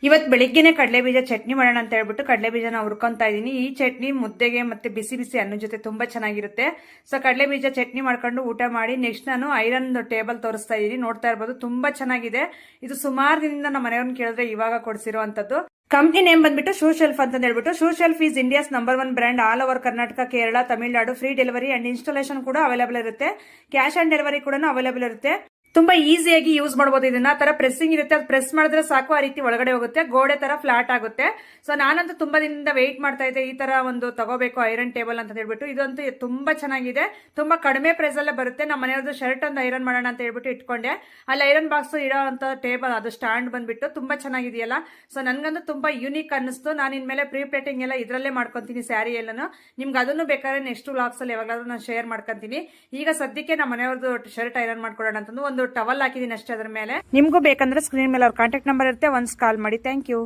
ಇವತ್ತು ಬೆಳಿಗ್ಗೆನೆ ಕಡಲೆ ಬೀಜ ಚಟ್ನಿ ಮಾಡೋಣ ಅಂತ ಹೇಳ್ಬಿಟ್ಟು ಕಡಲೆ ಬೀಜನ ಹುರ್ಕೊಂತಾ ಇದೀನಿ. ಈ ಚಟ್ನಿ ಮುದ್ದೆಗೆ ಮತ್ತೆ ಬಿಸಿ ಬಿಸಿ ಅನ್ನ ಜೊತೆ ತುಂಬಾ ಚೆನ್ನಾಗಿರುತ್ತೆ. ಸೊ ಕಡಲೆ ಬೀಜ ಚಟ್ನಿ ಮಾಡ್ಕೊಂಡು ಊಟ ಮಾಡಿ ನೆಕ್ಸ್ಟ್ ನಾನು ಐರನ್ ಟೇಬಲ್ ತೋರಿಸ್ತಾ ಇದೀನಿ. ನೋಡ್ತಾ ಇರ್ಬೋದು, ತುಂಬಾ ಚೆನ್ನಾಗಿದೆ. ಇದು ಸುಮಾರು ದಿನದಿಂದ ನಮ್ಮ ಮನೆಯವ್ರನ್ನ ಕೇಳಿದ್ರೆ ಇವಾಗ ಕೊಡಿಸಿರುವಂತದ್ದು. ಕಂಪ್ನಿ ನೇಮ್ ಬಂದ್ಬಿಟ್ಟು ಶೂ ಶೆಲ್ಫ್ ಅಂತ ಹೇಳ್ಬಿಟ್ಟು. Shoe shelf is India's number 1 brand. All over Karnataka, Kerala, Tamil Nadu. Free delivery and installation ಕೂಡ ಅವೈಲೇಬಲ್ ಇರುತ್ತೆ. ಕ್ಯಾಶ್ ಆನ್ ಡೆಲಿವರಿ ಕೂಡ ಅವೈಲೇಬಲ್ ಇರುತ್ತೆ. ತುಂಬಾ ಈಸಿಯಾಗಿ ಯೂಸ್ ಮಾಡಬಹುದು. ಇದನ್ನ ತರ ಪ್ರೆಸ್ಸಿಂಗ್ ಇರುತ್ತೆ, ಅದು ಪ್ರೆಸ್ ಮಾಡಿದ್ರೆ ಸಾಕು, ಆ ರೀತಿ ಒಳಗಡೆ ಹೋಗುತ್ತೆ, ಗೋಡೆ ತರ ಫ್ಲಾಟ್ ಆಗುತ್ತೆ. ಸೊ ನಾನಂತೂ ತುಂಬಾ ದಿನದಿಂದ ವೆಯ್ಟ್ ಮಾಡ್ತಾ ಇದ್ದೆ ಈ ತರ ಒಂದು ತಗೋಬೇಕು ಐರನ್ ಟೇಬಲ್ ಅಂತ ಹೇಳ್ಬಿಟ್ಟು. ಇದಂತೂ ತುಂಬಾ ಚೆನ್ನಾಗಿದೆ, ತುಂಬಾ ಕಡಿಮೆ ಪ್ರೈಸ್ ಅಲ್ಲೇ ಬರುತ್ತೆ. ನಮ್ಮ ಮನೆಯವ್ರದ್ದು ಶರ್ಟ್ ಒಂದು ಐರನ್ ಮಾಡೋಣ ಅಂತ ಹೇಳ್ಬಿಟ್ಟು ಇಟ್ಕೊಂಡೆ. ಅಲ್ಲಿ ಐರನ್ ಬಾಕ್ಸ್ ಇಡೋ ಅಂತ ಟೇಬಲ್, ಅದು ಸ್ಟ್ಯಾಂಡ್ ಬಂದ್ಬಿಟ್ಟು ತುಂಬಾ ಚೆನ್ನಾಗಿದೆಯಲ್ಲ. ಸೊ ನನ್ಗಂತೂ ತುಂಬಾ ಯೂನಿಕ್ ಅನ್ನಿಸ್ತು. ನಾನು ಇನ್ಮೇಲೆ ಪ್ರೀ ಪ್ಲೇಟಿಂಗ್ ಎಲ್ಲ ಇದ್ರಲ್ಲೇ ಮಾಡ್ಕೊಂತೀನಿ, ಸ್ಯಾರಿ ಎಲ್ಲಾನು. ನಿಮ್ಗೆ ಅದನ್ನು ಬೇಕಾದ್ರೆ ನೆಕ್ಸ್ಟ್ ವ್ಲಾಗ್ಸ್ ಅಲ್ಲಿ ಯಾವಾಗಾದ್ರೂ ನಾನು ಶೇರ್ ಮಾಡ್ಕೊಂತೀನಿ. ಈಗ ಸದ್ಯಕ್ಕೆ ನಮ್ಮ ಮನೆಯವ್ರದ್ದು ಶರ್ಟ್ ಐರನ್ ಮಾಡ್ಕೊಡೋಣ ಅಂತಂದು ಒಂದು ಟವಲ್ ಹಾಕಿದೀನಿ ಅಷ್ಟೇ ಅದ್ರ ಮೇಲೆ. ನಿಮ್ಗೂ ಬೇಕಂದ್ರೆ ಸ್ಕ್ರೀನ್ ಮೇಲೆ ಅವ್ರ ಕಾಂಟ್ಯಾಕ್ಟ್ ನಂಬರ್ ಇರುತ್ತೆ, ಒನ್ಸ್ ಕಾಲ್ ಮಾಡಿ. Thank you.